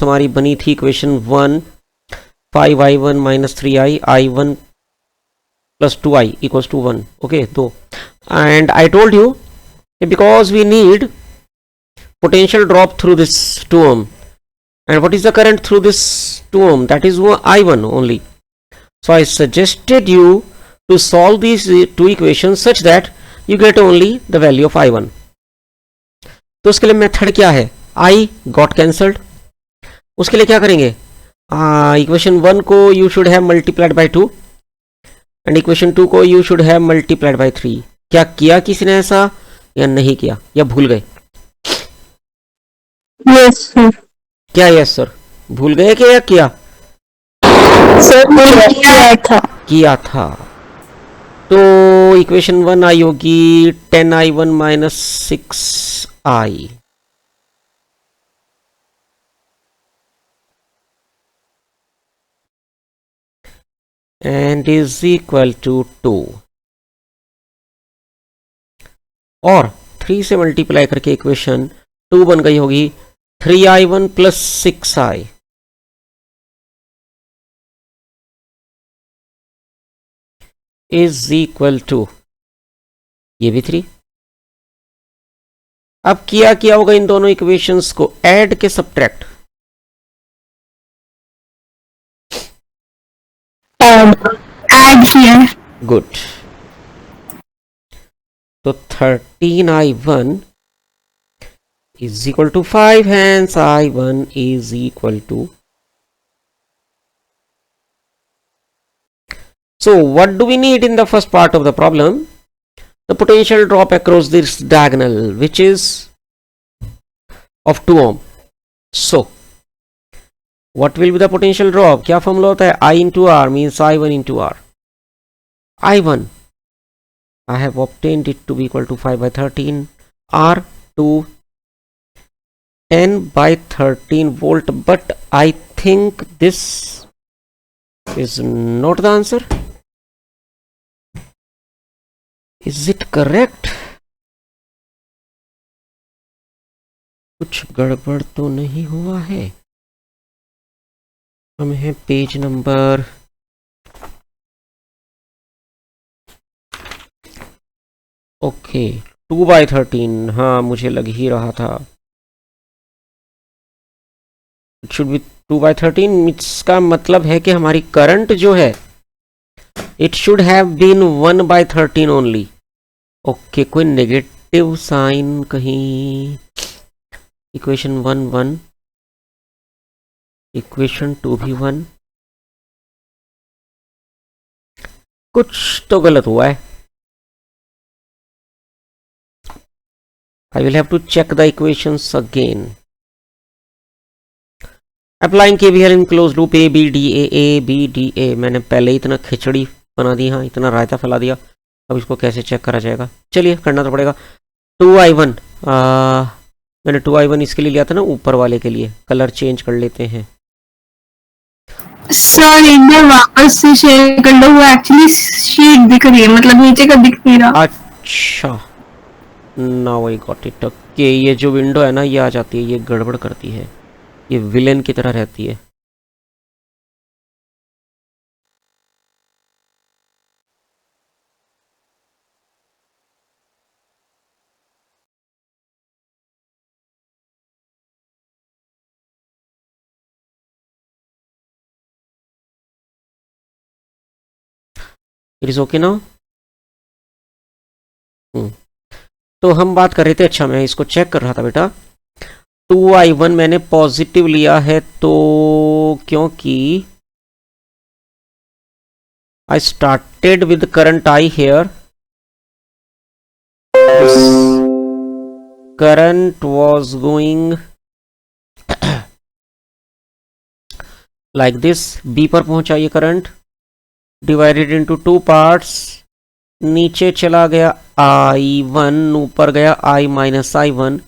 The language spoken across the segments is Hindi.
हमारी बनी थी equation 1, 5i1 minus 3i, i1 plus 2i equals to 1. Okay, 2. And I told you because we need potential drop through this 2 ohm, and what is the current through this 2 ohm? That is I1 only. So I suggested you to solve these two equations such that you get only the value of I1. तो उसके लिए मेथड क्या है? I got cancelled. उसके लिए क्या करेंगे? इक्वेशन 1 को you should have multiplied by 2 and equation 2 को you should have multiplied by 3. क्या किया किसी ने ऐसा या नहीं किया, या भूल गए? Yes sir. क्या यस सर? भूल गए कि या किया? सर किया था. तो इक्वेशन 1 आई होगी 10i1 minus 6i, and is equal to 2. और 3 से मल्टीप्लाई करके इक्वेशन 2 बन गई होगी 3i1 plus 6i. Is equal to, ये भी 3. अब किया होगा इन दोनों इक्वेशंस को ऐड के सब्ट्रैक्ट? ऐड किया. गुड. तो 13i1 is equal to 5, hence I1 is equal to. So what do we need in the first part of the problem? The potential drop across this diagonal, which is of 2 ohm. So what will be the potential drop? क्या फॉर्मूला होता है? I into R means I1 into R. I1 I have obtained it to be equal to 5 by 13, R to 10 by 13 volt, but I think this is not the answer. Is it correct? कुछ गड़बड़ तो नहीं हुआ है? हम हैं पेज नंबर ओके 2 by 13. हाँ, मुझे लग ही रहा था. It should be 2 by 13. इसका मतलब है कि हमारी करंट जो है it should have been 1 by 13 only. Okay, कोई नेगेटिव साइन कहीं? इक्वेशन 1 1, इक्वेशन 2 भी 1. कुछ तो गलत हुआ है. I will have to check the equations again. Applying KVL in closed loop A B D A. मैंने पहले ही इतना खिचड़ी बना दी, हाँ इतना रायता फैला दिया. अब इसको कैसे चेक करा जाएगा? चलिए करना तो पड़ेगा. 2i1 मैंने 2i1 इसके लिए लिया था ना, ऊपर वाले के लिए. कलर चेंज कर लेते हैं. सर एक बार वापस से शेयर कर लो, वो एक्चुअली शीट दिख रही है, मतलब नीचे का दिख नहीं रहा. अच्छा, now I got it. Okay, ये जो विंडो है ना ये आ जाती है, ये गड़बड़ करती है, ये विलेन की तरह रहती है. It is okay now. तो हम बात कर रहे थे, अच्छा मैं इसको चेक कर रहा था बेटा. 2i1 मैंने पॉजिटिव लिया है तो क्योंकि I started with current I here. Current was going like this. B पर पहुंचा ये करंट, डिवाइडेड इनटू 2 पार्ट्स. नीचे चला गया I1, ऊपर गया I माइनस I1.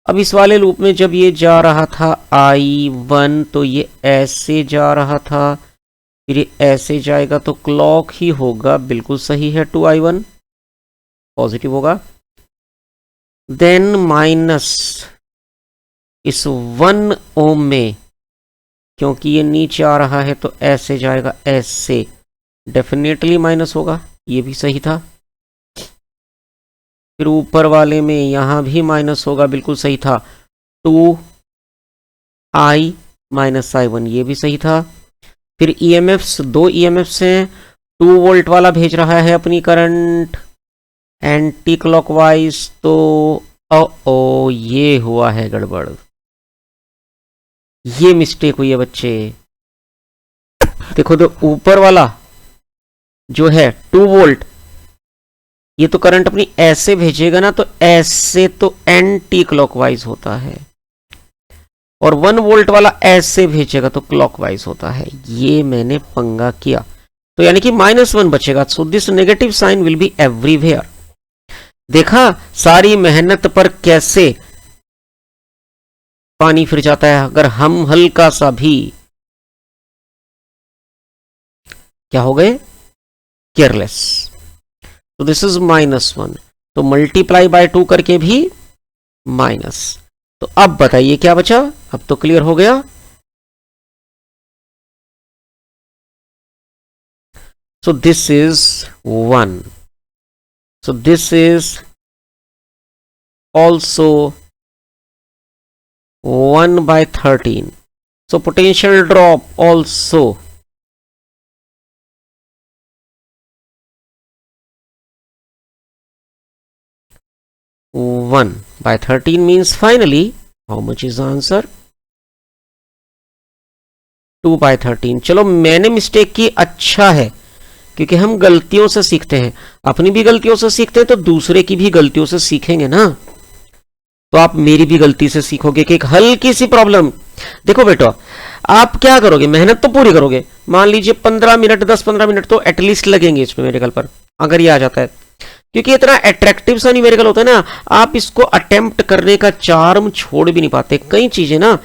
अब इस वाले लूप में जब ये जा रहा था I1 तो ये ऐसे जा रहा था, फिर ये ऐसे जाएगा तो क्लॉक ही होगा. बिल्कुल सही है, 2i1 पॉजिटिव होगा. देन माइनस इस 1 ओम में, क्योंकि ये नीचे आ रहा है तो ऐसे जाएगा, ऐसे डेफिनेटली माइनस होगा, ये भी सही था। फिर ऊपर वाले में यहां भी माइनस होगा, बिल्कुल सही था। 2i माइनस i1, ये भी सही था। फिर ईएमएफ्स, दो ईएमएफ्स हैं, 2 वोल्ट वाला भेज रहा है अपनी करंट एंटी क्लॉकवाइज, तो ओ ये हुआ है गड़बड़, ये मिस्टेक हुई है बच्चे। देखो तो ऊपर वाला जो है 2 वोल्ट, ये तो करंट अपनी ऐसे भेजेगा ना, तो ऐसे तो एंटी क्लॉकवाइज होता है, और 1 वोल्ट वाला ऐसे भेजेगा तो क्लॉकवाइज होता है। ये मैंने पंगा किया, तो यानी कि -1 बचेगा। So this negative sign will be everywhere. देखा सारी मेहनत पर कैसे पानी फिर जाता है अगर हम हल्का सा भी क्या हो गए, केयरलेस। तो दिस इज -1, तो मल्टीप्लाई बाय 2 करके भी माइनस। तो अब बताइए क्या बचा, अब तो क्लियर हो गया। So this is 1, so this is also 1/13, so potential drop also 1/13 means finally how much is the answer, 2/13। चलो मैंने मिस्टेक की, अच्छा है, क्योंकि हम गलतियों से सीखते हैं, अपनी भी गलतियों से सीखते हैं तो दूसरे की भी गलतियों से सीखेंगे ना। तो आप मेरी भी गलती से सीखोगे कि एक हल्की सी प्रॉब्लम, देखो बेटा आप क्या करोगे, मेहनत तो पूरी करोगे, मान लीजिए 15 मिनट 10-15 मिनट तो एटलीस्ट लगेंगे इस न्यूमेरिकल पर, अगर ये आ जाता है, क्योंकि इतना अट्रैक्टिव सा न्यूमेरिकल होता है ना, आप इसको अटेम्प्ट करने का चार्म छोड़ भी नहीं पाते। कई चीजें ना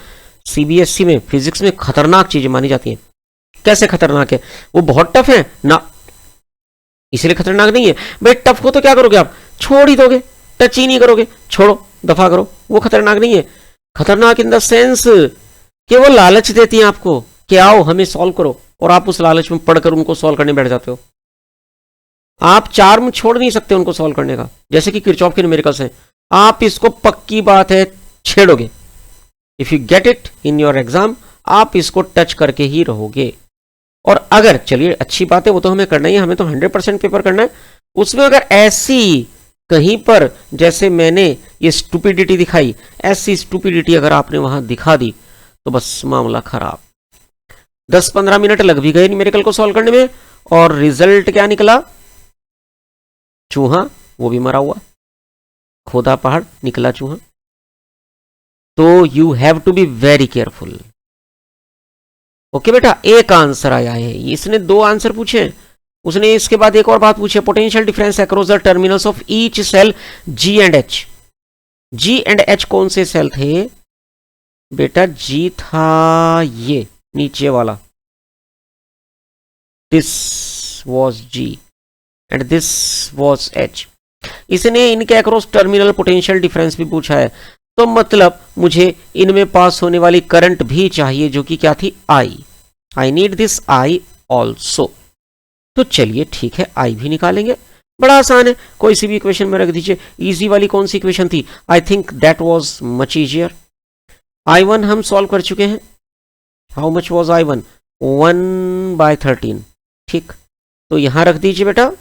सीबीएसई में फिजिक्स में खतरनाक चीजें मानी जाती हैं। कैसे खतरनाक है, वो बहुत टफ है ना, इसलिए खतरनाक नहीं है भाई। टफ को तो क्या करोगे आप, छोड़ ही दोगे, टच ही नहीं करोगे, छोड़ो दफा करो, वो खतरनाक नहीं है। खतरनाक इन द सेंस कि वो लालच देती है आपको कि आओ हमें सॉल्व करो, और आप उस लालच में पढ़कर उनको सॉल्व करने बैठ जाते हो। आप चार्म छोड़ नहीं सकते उनको सॉल्व करने का, जैसे कि किरचॉफ के न्यूमेरिकल्स हैं, आप इसको पक्की बात है छेड़ोगे, if you get it in your exam आप इसको टच करके ही रहोगे। और अगर चलिए अच्छी बात है, वो तो हमें करना ही है, हमें तो 100% पेपर करना है, उसमें अगर ऐसी कहीं पर जैसे मैंने ये स्टूपिडिटी दिखाई, ऐसी स्टूपिडिटी अगर आपने वहां दिखा दी तो बस मामला खराब। 10-15 मिनट लग भी गए न्यूमेरिकल को सॉल्व करने में, और रिजल्ट क्या निकला, चूहा, वो भी मरा हुआ, खोदा पहाड़ निकला चूहा। तो you have to be very careful. Okay बेटा, एक आंसर आया है, इसने 2 आंसर पूछे, उसने इसके बाद एक और बात पूछी, potential difference across the terminals of each cell G and H. G and H कौन से सेल थे बेटा, जी था ये नीचे वाला, this was G and this was H. इसने इनके अक्रॉस टर्मिनल पोटेंशियल डिफरेंस भी पूछा है, तो मतलब मुझे इनमें पास होने वाली करंट भी चाहिए, जो कि क्या थी, I need this I also. तो चलिए ठीक है, आई भी निकालेंगे, बड़ा आसान है, कोई सी भी इक्वेशन में रख दीजिए। इजी वाली कौन सी इक्वेशन थी, I think that was much easier. I1 हम सॉल्व कर चुके हैं, हाउ मच वाज I1, 1/13, ठीक, तो यहां रख दीजिए बेटा,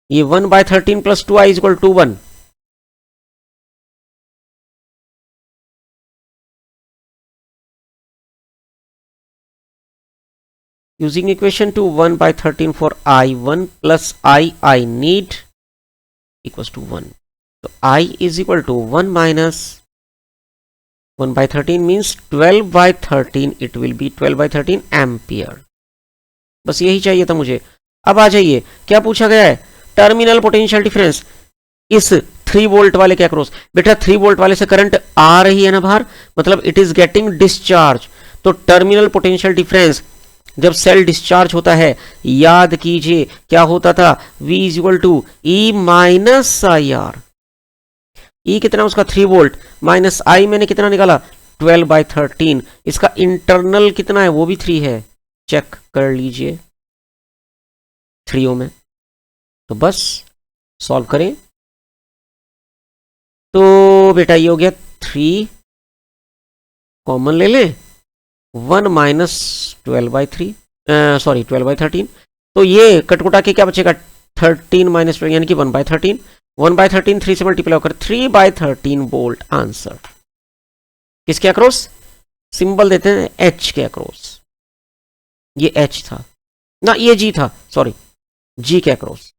ये 1/13 plus 2i equal to 1। Using equation to 1/13 for I1 plus I need equals to 1. So I is equal to 1 minus 1/13 means 12/13, it will be 12/13 ampere. बस यही चाहिए था मुझे। अब आ जाइए, क्या पूछा गया है, टर्मिनल पोटेंशियल डिफरेंस इस 3 वोल्ट वाले के अक्रॉस। बेटा 3 वोल्ट वाले से करंट आ रही है ना बाहर, मतलब इट इज गेटिंग डिस्चार्ज। तो टर्मिनल पोटेंशियल डिफरेंस जब सेल डिस्चार्ज होता है, याद कीजिए क्या होता था, V is equal to E minus I R. E कितना उसका 3 वोल्ट, माइनस आई मैंने कितना निकाला 12/13, इसका इंटरनल कितना है वो भी 3 है, चेक कर लीजिए 3 ओम है। तो बस सॉल्व करें तो बेटा ये हो गया 3, कॉमन ले लें 1 माइनस 12/3 सॉरी 12/13, तो ये कटकुटा के क्या बचेगा 13 माइनस 12 यानी कि 1/13, 1/13 3 से मल्टीप्लाई होकर 3/13 वोल्ट आंसर। किसके अक्रॉस, सिंबल देते हैं एच के अक्रॉस, ये एच था ना, ये जी था, सॉरी जी के across.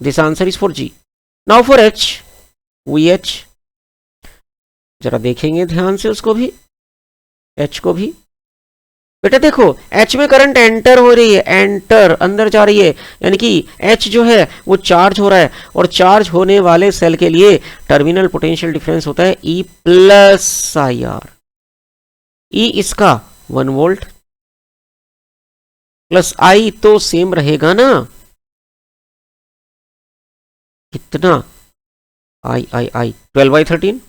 This answer is for G. Now for H, we H जरा देखेंगे ध्यान से उसको भी, एच को भी। बेटा देखो एच में करंट एंटर हो रही है, एंटर अंदर जा रही है, यानी कि एच जो है वो चार्ज हो रहा है, और चार्ज होने वाले सेल के लिए टर्मिनल पोटेंशियल डिफरेंस होता है ई प्लस आई आर। ई इसका 1 वोल्ट प्लस आई तो सेम रहेगा ना, कितना आई आई आई 12/13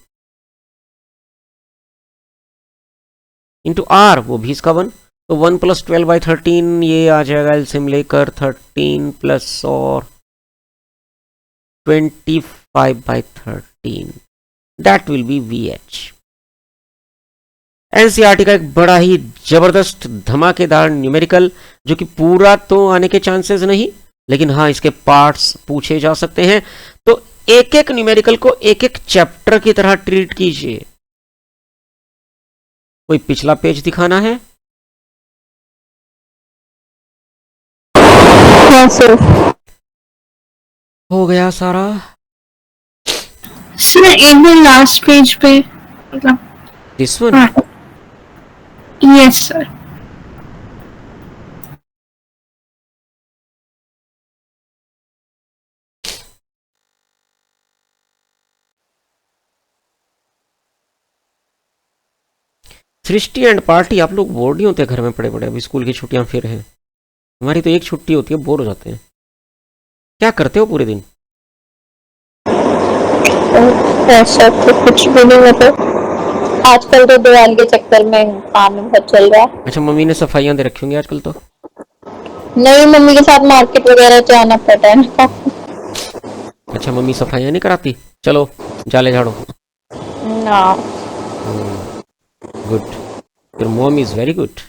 इंटू आर, वो भी इसका 1, तो 1 प्लस 12/13 ये आ जाएगा एलसीएम लेकर 13 प्लस और 25/13, that will be V H. NCERT का एक बड़ा ही जबरदस्त धमाकेदार न्यूमेरिकल, जो कि पूरा तो आने के चांसेस नहीं, लेकिन हाँ इसके पार्ट्स पूछे जा सकते हैं। तो एक एक न्यूमेरिकल को एक एक चैप्टर की तरह ट्रीट कीजिए। कोई पिछला पेज दिखाना है? हाँ सर। हो गया सारा सर एक बार लास्ट पेज पे, मतलब दिस वन। हाँ yes sir. Srishti and party, आप लोग बोर नहीं होते घर में पड़े पड़े? अभी स्कूल की छुट्टियां फिर हैं, हमारी तो एक छुट्टी होती है, बोर हो जाते हैं। क्या करते हो पूरे दिन? ऐसा तो कुछ भी नहीं, मतलब आजकल तो दिवाली के चक्कर में काम बहुत चल रहा है। अच्छा, मम्मी ने सफाइयां दे रखी होंगी आजकल तो। नहीं, मम्मी के साथ मार्केट वगैरह जाना पड़ता है ना। अच्छा, मम्मी सफाइयां नहीं कराती? चलो जाले झाड़ो। ना good, your mom is very good.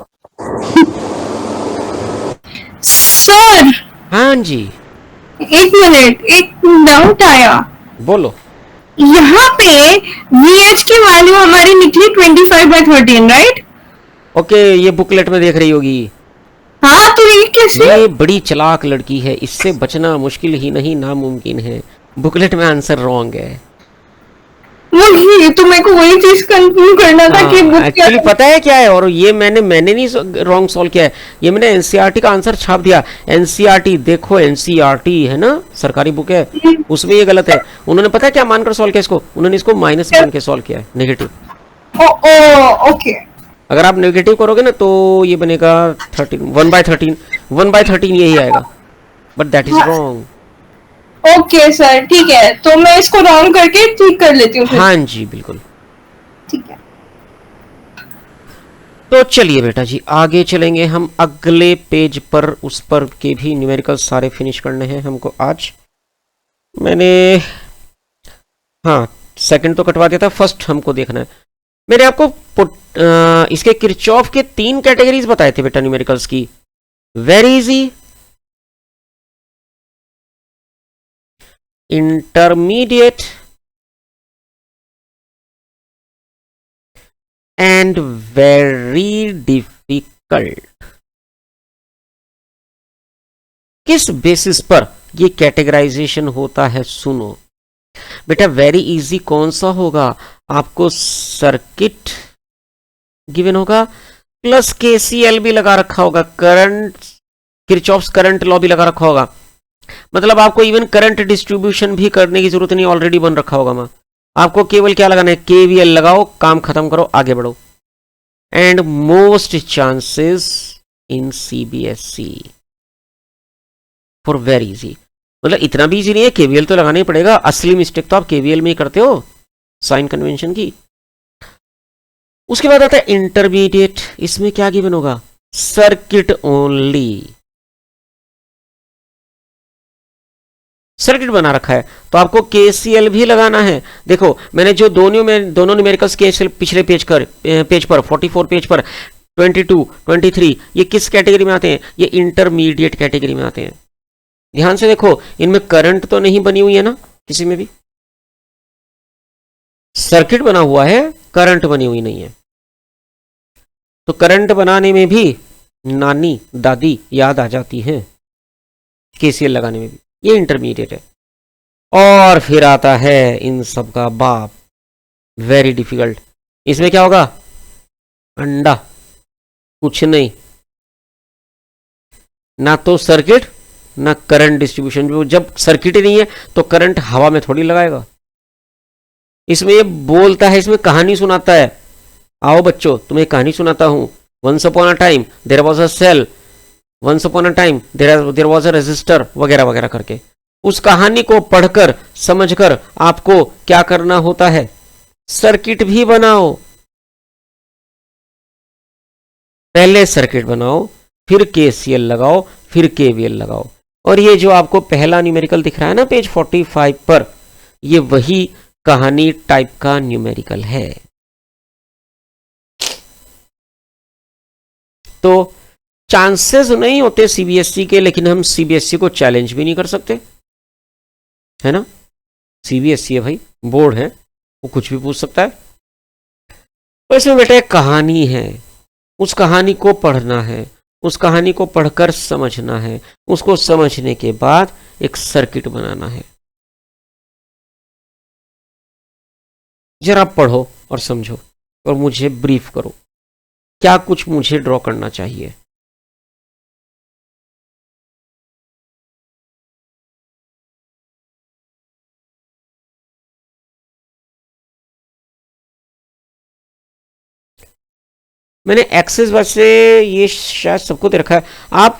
Sir हाँ जी एक मिनट, एक डाउट आया। बोलो। यहाँ पे VH की वैल्यू हमारी निकली 25/13, राइट? ओके, ये बुकलेट में देख रही होगी। हाँ तो ये कैसे? ये बड़ी चालाक लड़की है, इससे बचना मुश्किल ही नहीं नामुमकिन है। बुकलेट में आंसर रॉन्ग है। वही तो मेरे को वही चीज कंफर्म करना था कि बुक एक्चुअली पता है क्या है, और ये मैंने नहीं रॉन्ग सॉल्व किया है, ये मैंने एनसीईआरटी का आंसर छाप दिया। एनसीईआरटी देखो, एनसीईआरटी है ना, सरकारी बुक है, उसमें ये गलत है। उन्होंने पता है क्या मानकर सॉल्व किया इसको? उन्होंने इसको माइनस मान के सॉल्व किया है, नेगेटिव। ओके। अगर आप नेगेटिव करोगे ना तो ये बनेगा 13 1/13 यही आएगा, but that is wrong. Okay sir ठीक है, तो मैं इसको राउंड करके ठीक कर लेती हूँ फिर। हाँ जी बिल्कुल। ठीक है। तो चलिए बेटा जी आगे चलेंगे हम अगले पेज पर, उस पर के भी न्यूमेरिकल सारे फिनिश करने हैं हमको आज। मैंने हाँ सेकंड तो कटवा दिया था, फर्स्ट हमको देखना है। मैंने आपको इसके किरचॉफ के 3 कैटेगरीज बताए थे बेटा न्यूमेरिकल्स की। Very easy, intermediate and very difficult. किस बेसिस पर ये कैटेगराइजेशन होता है सुनो बेटा। वेरी इजी कौन सा होगा? आपको सर्किट गिवन होगा, प्लस केसीएल भी लगा रखा होगा, करंट किरचॉफ्स करंट लॉ भी लगा रखा होगा। मतलब आपको इवन करंट डिस्ट्रीब्यूशन भी करने की जरूरत नहीं, ऑलरेडी बन रखा होगा। मां आपको केवल क्या लगाना है, केवीएल लगाओ, काम खत्म करो, आगे बढ़ो। And most chances in CBSE for very easy, मतलब इतना भी इजी नहीं है, केवीएल तो लगाना ही पड़ेगा। असली मिस्टेक तो आप केवीएल में ही करते हो साइन कन्वेंशन की। उसके बाद आता है इंटरमीडिएट, इसमें क्या गिवन होगा, सर्किट ओनली, सर्किट बना रखा है तो आपको केसीएल भी लगाना है। देखो मैंने जो दोनों न्यूमेरिकल्स केसीएल पिछले पेज पर 44 पेज पर 22, 23 ये किस कैटेगरी में आते हैं, ये इंटरमीडिएट कैटेगरी में आते हैं। ध्यान से देखो, इनमें करंट तो नहीं बनी हुई है ना, किसी में भी सर्किट बना हुआ है, करंट बनी हुई नहीं है। तो करंट बनाने में भी नानी दादी याद आ जाती है, केसीएल लगाने में भी, ये इंटरमीडिएट है। और फिर आता है इन सब का बाप, वेरी डिफिकल्ट, इसमें क्या होगा, अंडा, कुछ नहीं, ना तो सर्किट ना करंट डिस्ट्रीब्यूशन। जब सर्किट ही नहीं है तो करंट हवा में थोड़ी लगाएगा। इसमें ये बोलता है, इसमें कहानी सुनाता है, आओ बच्चों तुम्हें कहानी सुनाता हूं, once upon a time there was a cell, once upon a time there was a resistor, वगैरह वगैरह करके। उस कहानी को पढ़कर समझकर आपको क्या करना होता है, सर्किट भी बनाओ। पहले सर्किट बनाओ, फिर केसीएल लगाओ, फिर केवीएल लगाओ। और ये जो आपको पहला न्यूमेरिकल दिख रहा है ना पेज 45 पर, ये वही कहानी टाइप का न्यूमेरिकल है। तो चांसेस नहीं होते सीबीएसई के, लेकिन हम सीबीएसई को चैलेंज भी नहीं कर सकते, है ना। सीबीएसई है भाई, बोर्ड है, वो कुछ भी पूछ सकता है। तो इसमें बेटा एक कहानी है, उस कहानी को पढ़ना है, उस कहानी को पढ़कर समझना है, उसको समझने के बाद एक सर्किट बनाना है। जरा पढ़ो और समझो और मुझे ब्रीफ करो, क्या कुछ मुझे ड्रॉ करना चाहिए। मैंने एक्सेस वैसे ये शायद सबको दे रखा है, आप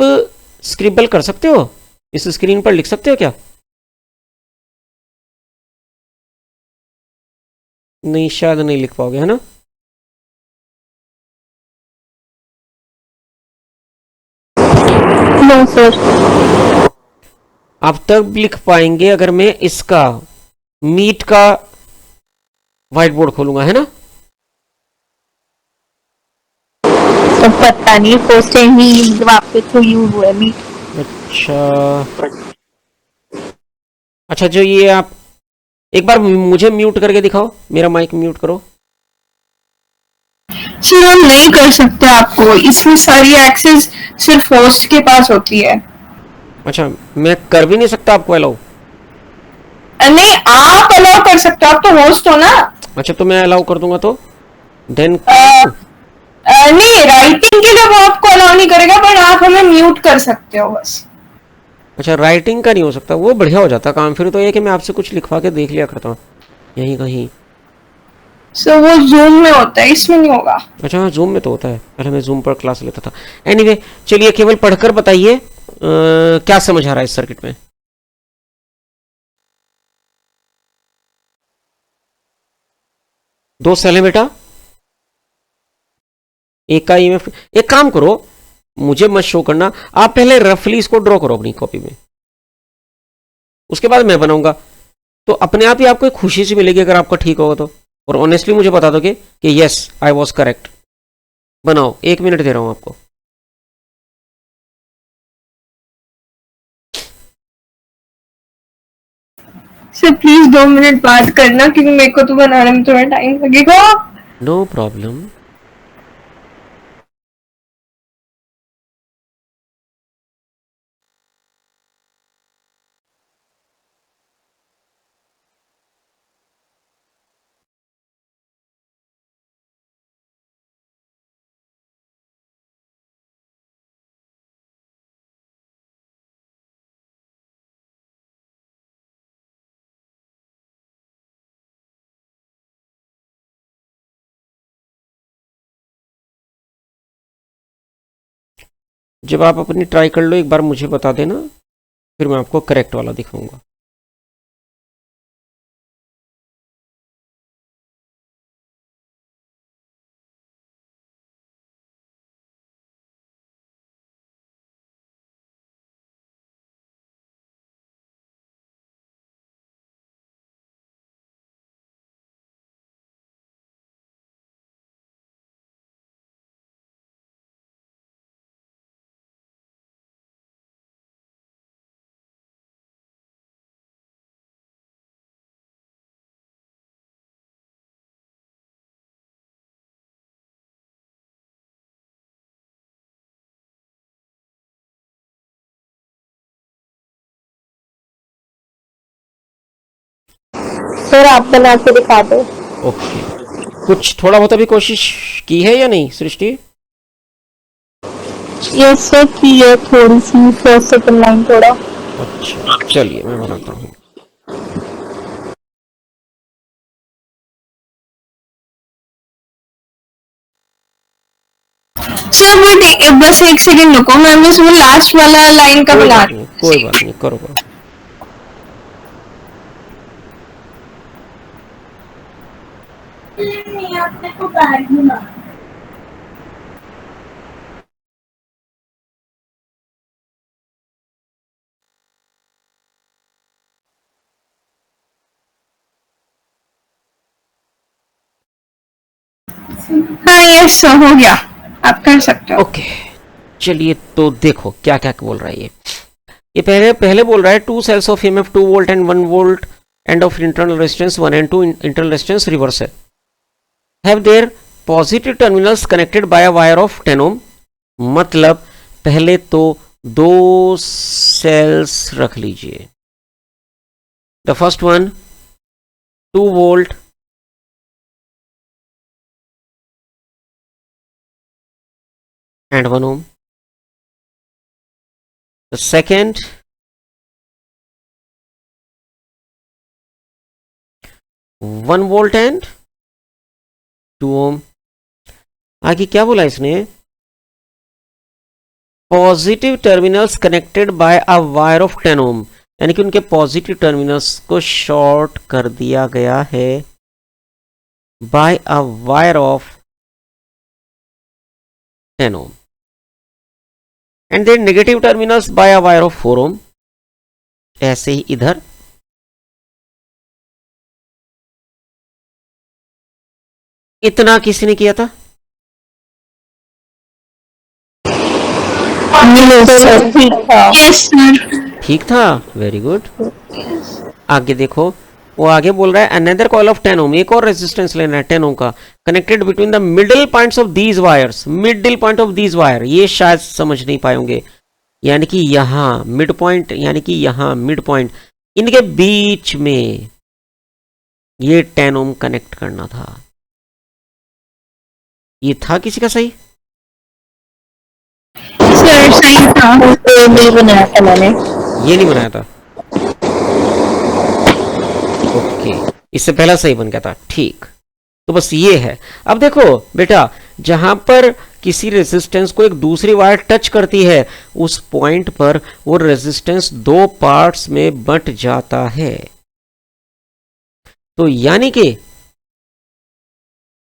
स्क्रिबल कर सकते हो, इस स्क्रीन पर लिख सकते हो क्या, नहीं शायद नहीं लिख पाओगे, है ना। No sir. आप तब लिख पाएंगे अगर मैं इसका मीट का व्हाइट बोर्ड खोलूंगा, है ना। तो पता नहीं, फर्स्ट टाइम ही आप पे थ्रू यूज हुआ है मीट। अच्छा अच्छा, जो ये आप एक बार मुझे म्यूट करके दिखाओ, मेरा माइक म्यूट करो। सर हम नहीं कर सकते आपको, इसमें सारी एक्सेस सिर्फ होस्ट के पास होती है। अच्छा मैं कर भी नहीं सकता आपको अलाउ। नहीं, आप अलाउ कर सकते हो, आप तो होस्ट हो ना। अच्छा तो मैं अलाउ कर दूंगा तो देन नहीं, राइटिंग के लिए वो आपको अलाउ नहीं करेगा, पर आप हमें म्यूट कर सकते हो बस। अच्छा राइटिंग का नहीं हो सकता, वो बढ़िया हो जाता काम। फिर तो ये कि मैं आपसे कुछ लिखवा के देख लिया करता हूँ यहीं कहीं। सो वो जूम में होता है, इसमें नहीं होगा। अच्छा हाँ जूम में तो होता है, पहले मैं जूम पर क्लास लेता था। एनीवे चलिए केवल पढ़कर बताइए क्या समझ आ रहा है इस सर्किट में। दो सेल है बेटा, एक का ईएमएफ। एक काम करो, मुझे मत शो करना, आप पहले रफली इसको ड्रॉ करो अपनी कॉपी में, उसके बाद मैं बनाऊंगा। तो अपने आप ही आपको एक खुशी सी मिलेगी अगर आपका ठीक होगा तो। और ऑनेस्टली मुझे बता दोगे कि यस आई वॉज करेक्ट। बनाओ, 1 मिनट दे रहा हूं आपको। सर प्लीज 2 मिनट बात करना, क्योंकि मेरे को तो बनाने में थोड़ा टाइम लगेगा। No problem. जब आप अपनी ट्राई कर लो एक बार मुझे बता देना। फिर मैं आपको करेक्ट वाला दिखाऊंगा। सर आप बना के दिखा दो। ओके, कुछ थोड़ा बहुत अभी कोशिश की है या नहीं सृष्टि? यस सर, की है थोड़ी सी, फर्स्ट सेकंड लाइन थोड़ा। अच्छा चलिए मैं बनाता हूँ। सर वेट, बस एक सेकंड रुको, मैं बस वो लास्ट वाला लाइन का कोई बना बात रही नहीं, हूँ। कोई बात नहीं, करो करो। हाँ यस सर, हो गया, आप कर सकते हो। ओके चलिए, तो देखो क्या क्या बोल रहा है ये पहले पहले बोल रहा है 2 cells of EMF 2 volt and 1 volt and of internal resistance 1 and 2 internal resistance reverse have their positive terminals connected by a wire of 10 ohm। मतलब पहले तो दो सेल्स रख लीजिए। The first one 2 volt and 1 ohm, the second 1 volt and 2 ohm। आगे क्या बोला इसने? Positive terminals connected by a wire of 10 ओम, यानी कि उनके पॉजिटिव टर्मिनल्स को शॉर्ट कर दिया गया है by a wire of 10 ohm and then negative terminals by a wire of 4 ohm. ऐसे ही इधर इतना किसी ने किया था? ठीक था। Yes sir. ठीक था, वेरी गुड। आगे देखो, वो आगे बोल रहा है अनदर कॉइल ऑफ 10 ओम, एक और रेजिस्टेंस लेना है 10 ओम का, connected between the middle points of these wires. Middle point of these wire, ये शायद समझ नहीं पाएंगे, यानी कि यहां मिड पॉइंट, यानी कि यहां मिड पॉइंट, इनके बीच में ये 10 ओम कनेक्ट करना था। ये था किसी का सही? सर सही था। तो नहीं बनाया था मैंने। ये नहीं बनाया था? ओके, इससे पहला सही बन गया था, ठीक। तो बस ये है। अब देखो बेटा, जहां पर किसी रेजिस्टेंस को एक दूसरी वायर टच करती है, उस पॉइंट पर वो रेजिस्टेंस दो पार्ट्स में बंट जाता है। तो यानी कि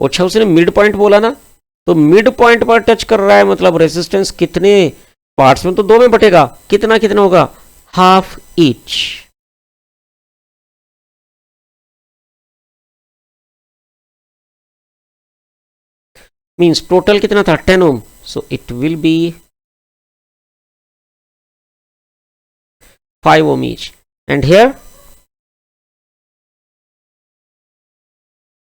अच्छा, उसने मिड पॉइंट बोला ना, तो मिड पॉइंट पर टच कर रहा है, मतलब रेजिस्टेंस कितने पार्ट्स में? तो दो में बटेगा। कितना कितना होगा? Half each. मींस टोटल कितना था? 10 ohm. So it will be 5 ohm each. And here?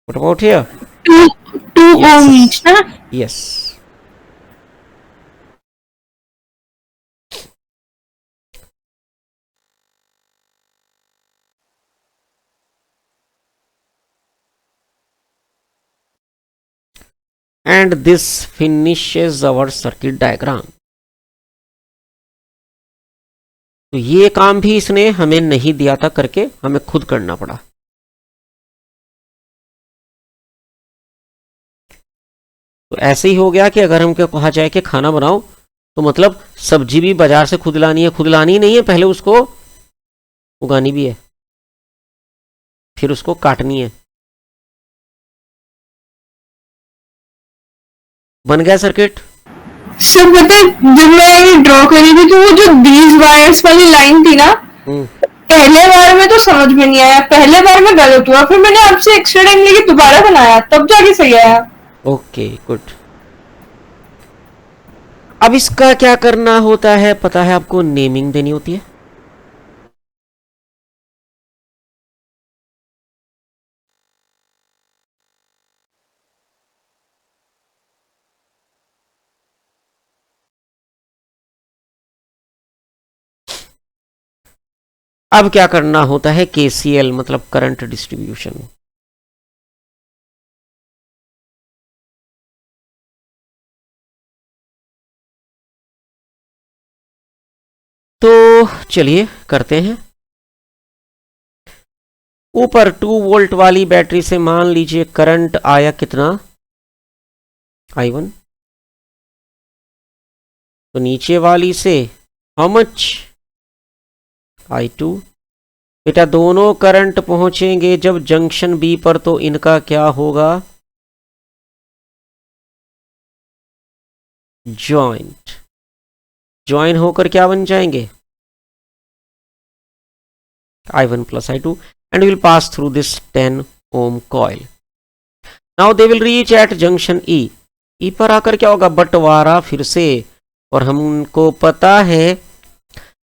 What about here? Two Yes. ohm each ना? Yes. And this finishes our circuit diagram. तो ये काम भी इसने हमें नहीं दिया था करके, हमें खुद करना पड़ा। तो ऐसे ही हो गया कि अगर हमको कहा जाए कि खाना बनाओ, तो मतलब सब्जी भी बाजार से खुद लानी है, खुद लानी ही नहीं है, पहले उसको उगानी भी है, फिर उसको काटनी है। बन गया सर्किट। सर पता है जब मैं ये ड्रॉ करी थी तो वो जो दीज वायर्स वाली लाइन थी ना, पहले बार में तो समझ में नहीं आया, पहले बार में गलत हुआ, फिर मैंने आपसे एक्स्ट्रा टाइम लेके दोबारा बनाया तब जाके सही आया। Okay good. अब इसका क्या करना होता है पता है आपको, नेमिंग देनी होती है। अब क्या करना होता है, केसीएल मतलब करंट डिस्ट्रीब्यूशन। तो चलिए करते हैं। ऊपर 2 वोल्ट वाली बैटरी से मान लीजिए करंट आया कितना, I1। तो नीचे वाली से हाउ मच, I2। बेटा दोनों करंट पहुंचेंगे जब जंक्शन बी पर, तो इनका क्या होगा, ज्वाइंट। ज्वाइन होकर क्या बन जाएंगे, I1 plus I2 and will pass through this 10 ohm coil. Now they will reach at junction E. E पर आकर क्या होगा, बंटवारा फिर से। और हमको पता है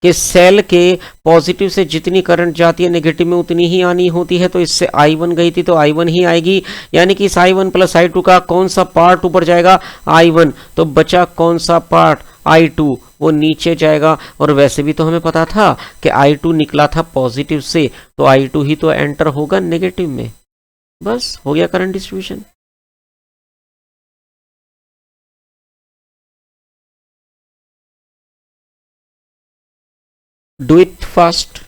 कि सेल के पॉजिटिव से जितनी करंट जाती है नेगेटिव में उतनी ही आनी होती है। तो इससे I1 गई थी तो I1 ही आएगी, यानी कि इस I1 प्लस I2 का कौन सा पार्ट ऊपर जाएगा, I1। तो बचा कौन सा पार्ट, I2, वो नीचे जाएगा। और वैसे भी तो हमें पता था कि I2 निकला था पॉजिटिव से, तो I2 ही तो एंटर होगा नेगेटिव में। बस हो गया current distribution. Do it fast.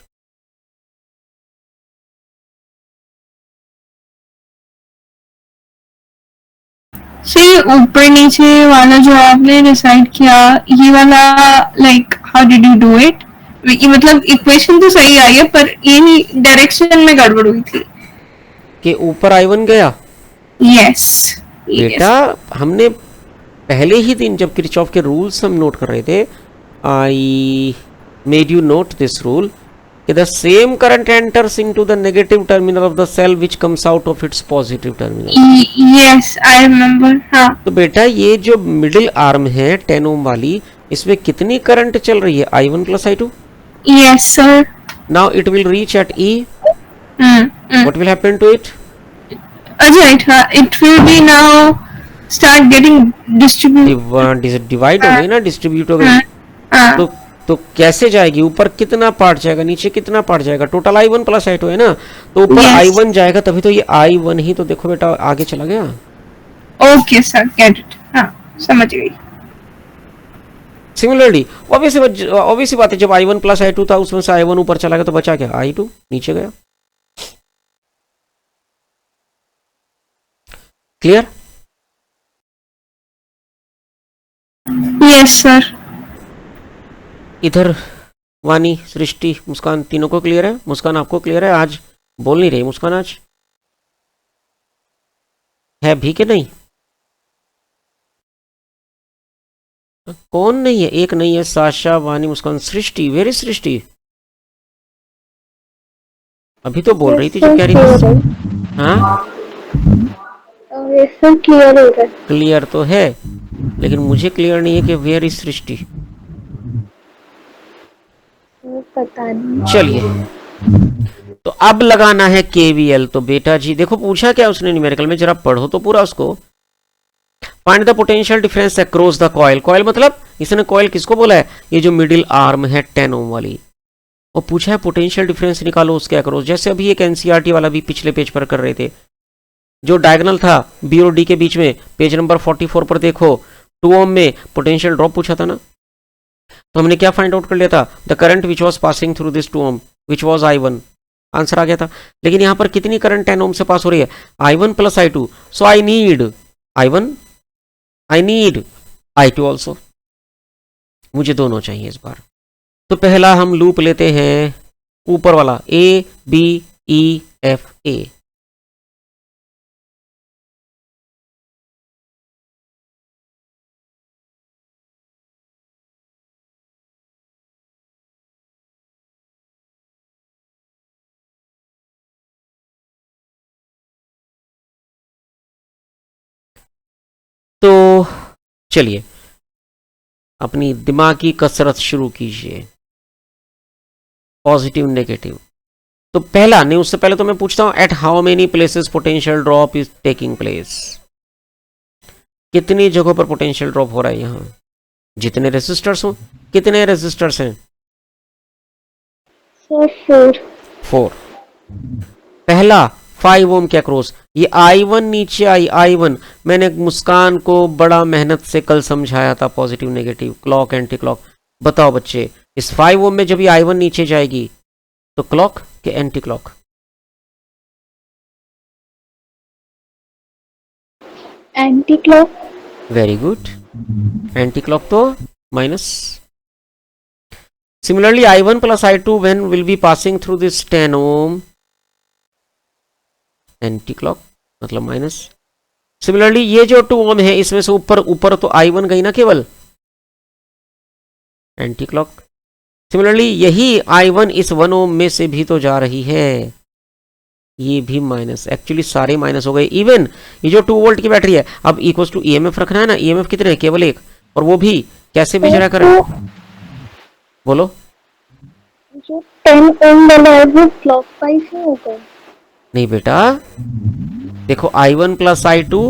सही, ऊपर नीचे वाला जो आपने डिसाइड किया, ये वाला like how did you do it? मतलब इक्वेशन तो सही आई है पर ये डायरेक्शन में गड़बड़ हुई थी। कि ऊपर I1 गया। यस बेटा हमने पहले ही दिन जब किरचॉफ के रूल्स हम नोट कर रहे थे, I made you note this rule, the same current enters into the negative terminal of the cell which comes out of its positive terminal. Yes I remember. हाँ तो बेटा ये जो मिडिल आर्म है 10 ओम वाली, इसमें कितनी करंट चल रही है, I1 plus I2। Yes sir. Now it will reach at E. What will happen to it? Right, it will be now start getting distributed। Divide हो गई ना, डिस्ट्रीब्यूट हो गई। तो कैसे जाएगी, ऊपर कितना पार्ट जाएगा, नीचे कितना पार्ट जाएगा, टोटल I1 प्लस I2 है ना, तो ऊपर I1 जाएगा, तभी तो ये I1 ही तो देखो बेटा आगे चला गया। Okay sir, get it. हाँ समझ गई। सिमिलरली ऑब्वियसली बात है, जब I1 प्लस I2 था उसमें से I1 ऊपर चला गया तो बचा क्या, I2 नीचे गया। क्लियर? Yes sir. इधर वानी, सृष्टि, मुस्कान, तीनों को क्लियर है? मुस्कान आपको क्लियर है? आज बोल नहीं रही मुस्कान, आज है भी कि नहीं? कौन नहीं है? एक नहीं है, साशा, वानी, मुस्कान, सृष्टि। वेरी सृष्टि अभी तो बोल रही थी जो कह रही थी। हाँ क्लियर हो गया। क्लियर तो है, लेकिन मुझे क्लियर नहीं है कि वेयर इज सृष्टि। पता नहीं। चलिए तो अब लगाना है KVL। तो बेटा जी देखो पूछा क्या उसने न्यूमेरिकल में, जरा पढ़ो तो पूरा उसको। Find the potential difference across the coil. Coil मतलब इसने कॉइल किसको बोला है, ये जो मिडिल आर्म है 10 ओम वाली। और पूछा है पोटेंशियल डिफरेंस निकालो उसके अक्रॉस, जैसे अभी एक NCERT वाला भी पिछले पेज पर कर रहे थे, जो डायगोनल था B और D के बीच में, पेज नंबर 44 पर देखो, 2 ओम में पोटेंशियल ड्रॉप पूछा था ना। तो हमने क्या फाइंड आउट कर लिया था, the current which was passing through this 2 ohm which was I1, answer आ गया था। लेकिन यहां पर कितनी करंट 10 ओम से पास हो रही है, I1 plus I2, so I need I1, I need I2 also. मुझे दोनों चाहिए इस बार। तो पहला हम लूप लेते हैं ऊपर वाला, A B E F A. तो चलिए अपनी दिमागी कसरत शुरू कीजिए, पॉजिटिव नेगेटिव। तो पहला नहीं, उससे पहले तो मैं पूछता हूं, at how many places potential drop is taking place. कितनी जगहों पर पोटेंशियल ड्रॉप हो रहा है यहां, जितने रेसिस्टर्स हो। कितने रेसिस्टर्स हैं? सर 4। 4। पहला 5 ओम के अक्रॉस, ये I1 नीचे आई, I1 मैंने मुस्कान को बड़ा मेहनत से कल समझाया था, positive negative, clock anti clock. बताओ बच्चे, इस 5 ओम में जब ये I1 नीचे जाएगी तो क्लॉक के anti clock? Anti clock. Very good, anti clock तो minus. Similarly I1 plus I2 when will be passing through this 10 ohm, anti clock मतलब माइनस। सिमिलरली ये जो 2 ओम है इसमें से ऊपर ऊपर तो I1 गई ना केवल, एंटी क्लॉक। सिमिलरली यही I1 इस 1 ओम में से भी तो जा रही है, ये भी माइनस। एक्चुअली सारे माइनस हो गए। इवन ये जो 2 वोल्ट की बैटरी है, अब इक्वल्स टू ईएमएफ रखना है ना, ईएमएफ कितने हैं? केवल एक, और वो भी कैसे भेज रहा है करंट? बोलो। जो 10 ओम वाला है वो क्लॉक वाइज ही होगा। नहीं बेटा, देखो I1 प्लस I2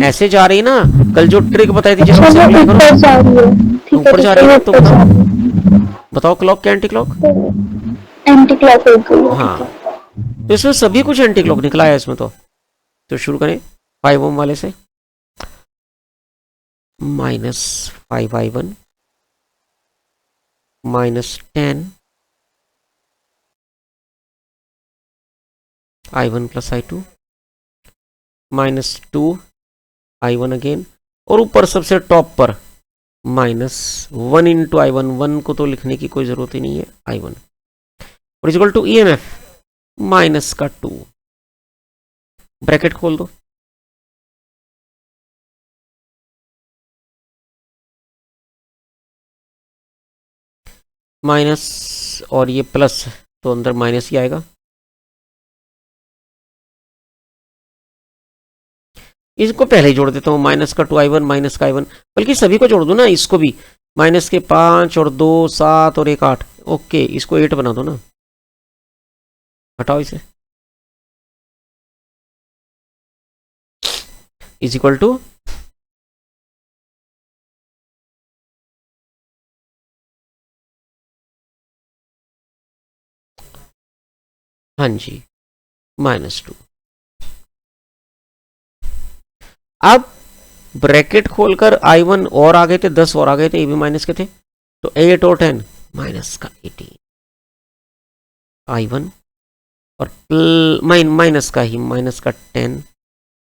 ऐसे जा रही ना, कल जो ट्रिक बताई थी जब अच्छा, वो सिंपलीफाई ऊपर करो, जा रही है। ठीक है, ऊपर जा रही है ना, तो ऊपर जा रही बताओ क्लॉक क्या एंटी क्लॉक? है। एंटी क्लॉक हो गई है, हाँ, ठीक है। तो इसमें सभी कुछ एंटी क्लॉक निकला है इसमें तो शुरू करें 5 ओम वाले से। Minus 5I1 minus 10 I1 plus I2 minus 2 I1 again, और ऊपर सबसे टॉप पर माइनस 1 इंटू I1, 1 को तो लिखने की कोई जरूरत ही नहीं है, I1 और इक्वल टू EMF माइनस का 2। ब्रैकेट खोल दो, माइनस और ये प्लस, तो अंदर माइनस ही आएगा। इसको पहले ही जोड़ देता हूँ, माइनस का 2I1 माइनस का I1, बल्कि सभी को जोड़ दो ना, इसको भी, माइनस के 5 और 2 7 और 1 8। ओके, इसको 8 बना दो ना, हटाओ इसे, इज इक्वल टू हाँ जी -2। अब ब्रैकेट खोलकर I1 और आ गए थे, 10 और आ गए थे, ये भी माइनस के थे, तो 8 और 10 माइनस का 18 I1 और माइनस का ही, माइनस का 10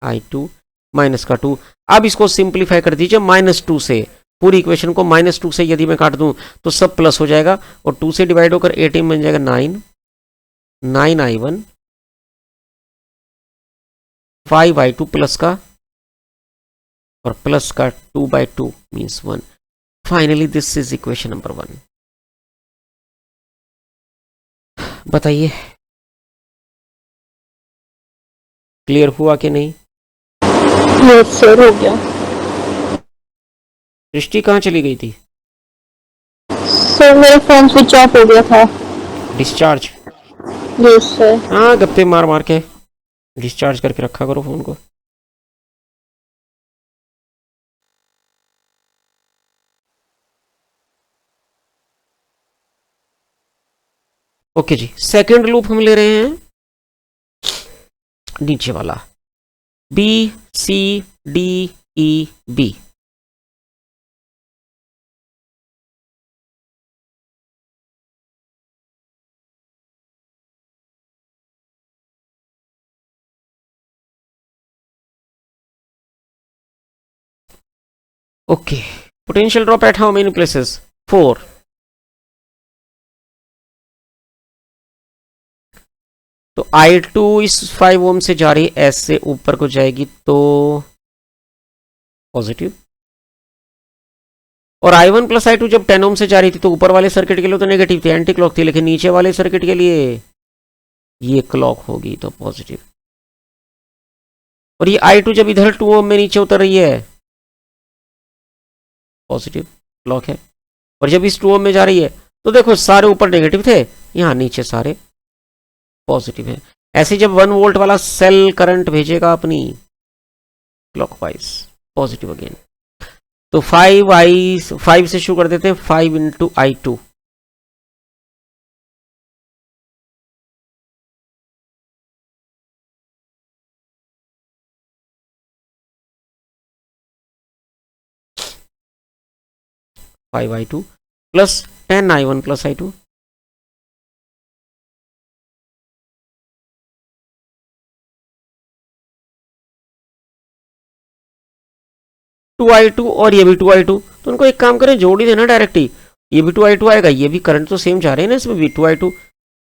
I2 माइनस का 2। अब इसको सिंप्लीफाई कर दीजिए -2 से, पूरी इक्वेशन को -2 से यदि मैं काट दूं तो सब प्लस हो जाएगा, और 2 से डिवाइड होकर 18 बन जाएगा 9 I1 5I2 प्लस का, और प्लस का 2/2 means 1। Finally this is equation number 1। बताइए क्लियर हुआ कि नहीं? यस सर, हो गया। दृष्टि कहाँ चली गई थी? सर मेरा फोन स्विच ऑफ हो गया था। डिस्चार्ज? Yes sir. हाँ, गप्पे मार मार के डिस्चार्ज करके रखा करो फोन को। ओके जी, सेकंड लूप हम ले रहे हैं नीचे वाला, B C D E B। Okay, potential drop eight how many places? 4। तो I2 इस 5 ओम से जा रही है, S से ऊपर को जाएगी तो पॉजिटिव, और I1 प्लस I2 जब 10 ओम से जा रही थी तो ऊपर वाले सर्किट के लिए तो नेगेटिव थी, एंटी क्लॉक थी, लेकिन नीचे वाले सर्किट के लिए ये क्लॉक होगी तो पॉजिटिव। और ये I2 जब इधर 2 ओम में नीचे उतर रही है पॉजिटिव क्लॉक है, और जब इस 2 ओम में जा रही है तो देखो सारे ऊपर नेगेटिव थे, यहां नीचे सारे पॉजिटिव है। ऐसे जब 1 वोल्ट वाला सेल करंट भेजेगा अपनी क्लॉकवाइज पॉजिटिव अगेन। तो 5 से शुरू कर देते हैं, 5 into I2, five I2 plus 10 I1 plus I2, 2I2 और ये भी 2I2, तो उनको एक काम करें जोड़ ही देना डायरेक्ट ही, ये भी 2I2 आएगा, ये भी करंट तो सेम जा रहे हैं ना इसमें भी 2I2,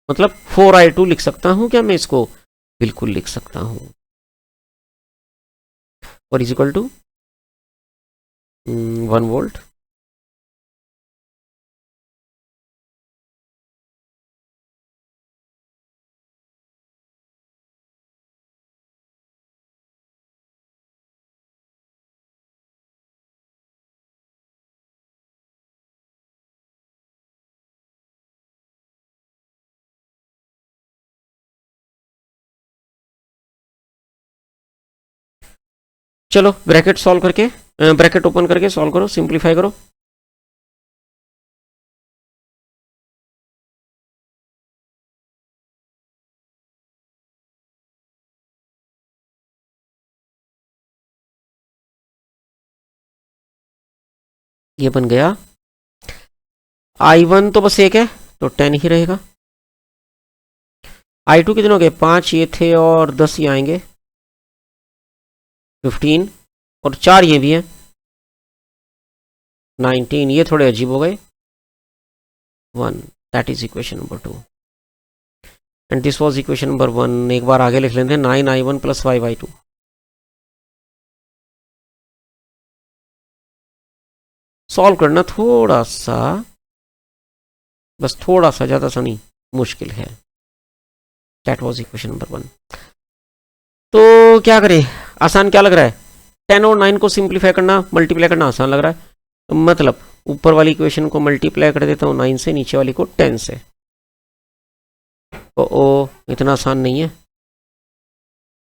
मतलब 4I2 लिख सकता हूं क्या मैं इसको? बिल्कुल लिख सकता हूं। और इज इक्वल टू 1 वोल्ट, चलो ब्रैकेट सॉल्व करके, ब्रैकेट ओपन करके सॉल्व करो, सिंप्लीफाई करो। ये बन गया I1 तो बस एक है तो 10 ही रहेगा, I2 कितने हो गए? 5 ये थे और 10 ये आएंगे 15, और 4 ये भी हैं 19, ये थोड़े अजीब हो गए 1। That is equation number 2 and this was equation number 1। एक बार आगे लिख लेते हैं, 9I1 प्लस 5I2। सॉल्व करना थोड़ा सा, बस थोड़ा सा, ज्यादा सा नहीं, मुश्किल है। That was equation number 1। तो क्या करें, आसान क्या लग रहा है? 10 और 9 को सिंप्लीफाई करना, मल्टीप्लाई करना आसान लग रहा है, मतलब ऊपर वाली इक्वेशन को मल्टीप्लाई कर देता हूँ 9 से, नीचे वाली को 10 से। ओ इतना आसान नहीं है,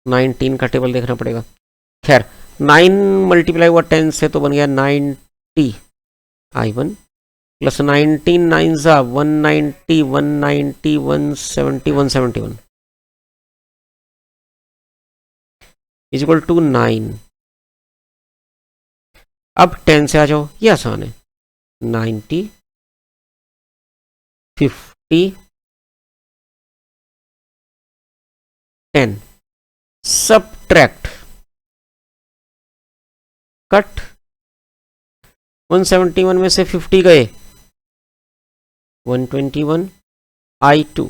19 का टेबल देखना पड़ेगा। खैर 9 मल्टीप्लाई हुआ 10 से तो बन गया 90 I1 प्लस 19 9 ज़ा 190 190 170 171 इज इक्वल टू 9। अब 10 से आ जाओ, ये आसान है, 90 50 10 सबट्रैक्ट कट, 171 में से 50 गए 121 I2,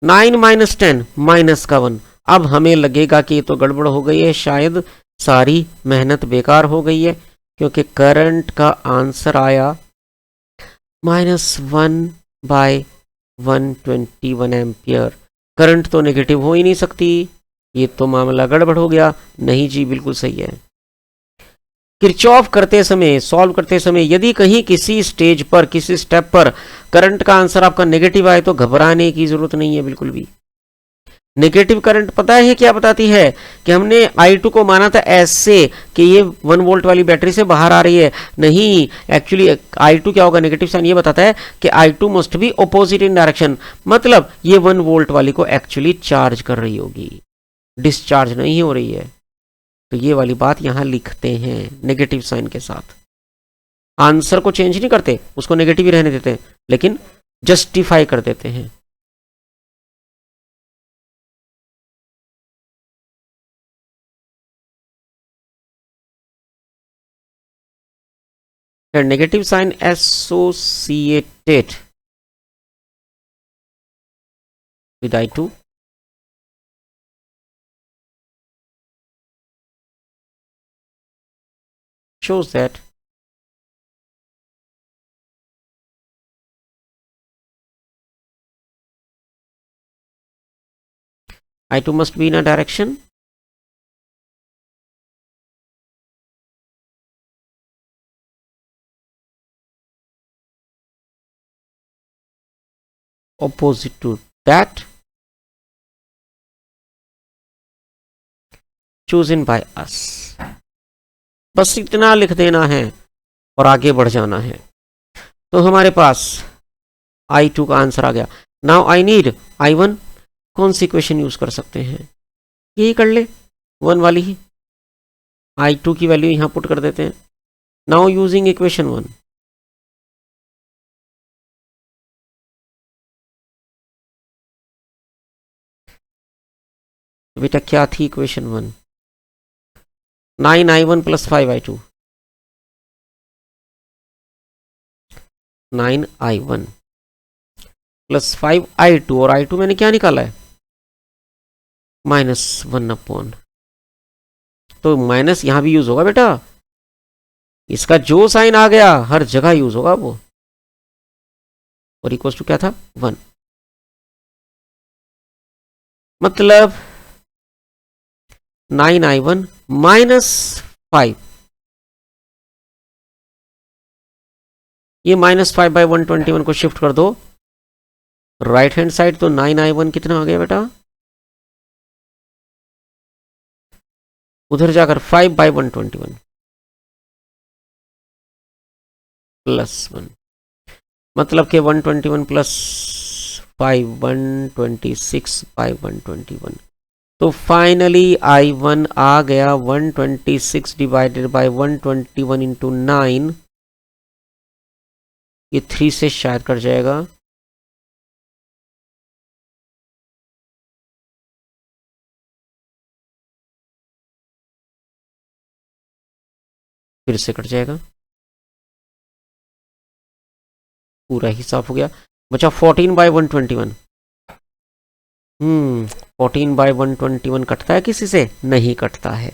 9 माइनस 10 माइनस का 1। अब हमें लगेगा कि ये तो गड़बड़ हो गई है, शायद सारी मेहनत बेकार हो गई है, क्योंकि करंट का आंसर आया -1/121 एम्पियर। करंट तो नेगेटिव हो ही नहीं सकती, ये तो मामला गड़बड़ हो गया। नहीं जी, बिल्कुल सही है। किरचॉफ करते समय, सॉल्व करते समय यदि कहीं किसी स्टेज पर, किसी स्टेप पर करंट का आंसर आपका नेगेटिव आए तो घबराने की जरूरत नहीं है बिल्कुल भी। नेगेटिव करंट पता है क्या बताती है? कि हमने I2 को माना था ऐसे कि ये 1 वोल्ट वाली बैटरी से बाहर आ रही है, नहीं, एक्चुअली I2 क्या होगा, नेगेटिव साइन ये बताता है कि I2 must be opposite in direction, मतलब ये 1 वोल्ट वाली को एक्चुअली चार्ज कर रही होगी, डिस्चार्ज नहीं हो रही है। तो ये वाली बात यहां लिखते हैं नेगेटिव साइन के साथ। आंसर को चेंज नहीं करते, उसको नेगेटिव ही रहने देते हैं, लेकिन जस्टिफाई कर देते हैं। a negative sign associated with I2 shows that I2 must be in a direction opposite to that chosen by us. बस इतना लिख देना है और आगे बढ़ जाना है. तो हमारे पास I2 का आंसर आ गया. Now I need I1. कौन सी इक्वेशन यूज कर सकते हैं? यही कर ले, 1 वाली ही. I2 की वैल्यू यहां पुट कर देते हैं. Now using equation 1. बेटा क्या थी equation 1? 9I1 plus 5I2. 9I1 plus 5I2 और I2 मैंने क्या निकाला है? -1/. तो माइनस यहां भी यूज होगा बेटा. इसका जो साइन आ गया हर जगह यूज होगा वो. और इक्वल टू क्या था? 1. मतलब 9I1 -5. ये -5/121 को शिफ्ट कर दो राइट हैंड साइड. तो 9I1 कितना आ गया बेटा? उधर जाकर 5/121 प्लस 1. मतलब कि 121 प्लस 5 126/121. तो फाइनली I1 आ गया 126 डिवाइडेड बाय 121 इंटू 9. ये 3 से शायद कट जाएगा. फिर से कट जाएगा. पूरा ही साफ हो गया. बचा 14/121. 14/121 कटता है किसी से? नहीं कटता है.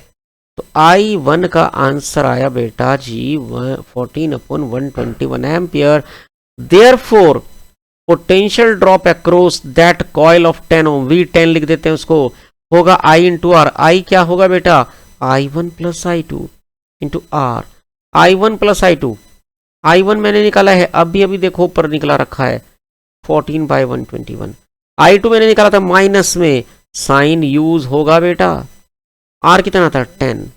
तो I1 का आंसर आया बेटा जी 14/121 ampere. Therefore potential drop across that coil of 10 ohm, V10 लिख देते हैं उसको, होगा I इंटू आर. I क्या होगा बेटा? I1 plus I2 into are. I1 plus I2. I1 मैंने निकाला है, अभी देखो ऊपर निकला रखा है 14/121. I2 मैंने निकाला था माइनस में, साइन यूज होगा बेटा. R कितना था? 10.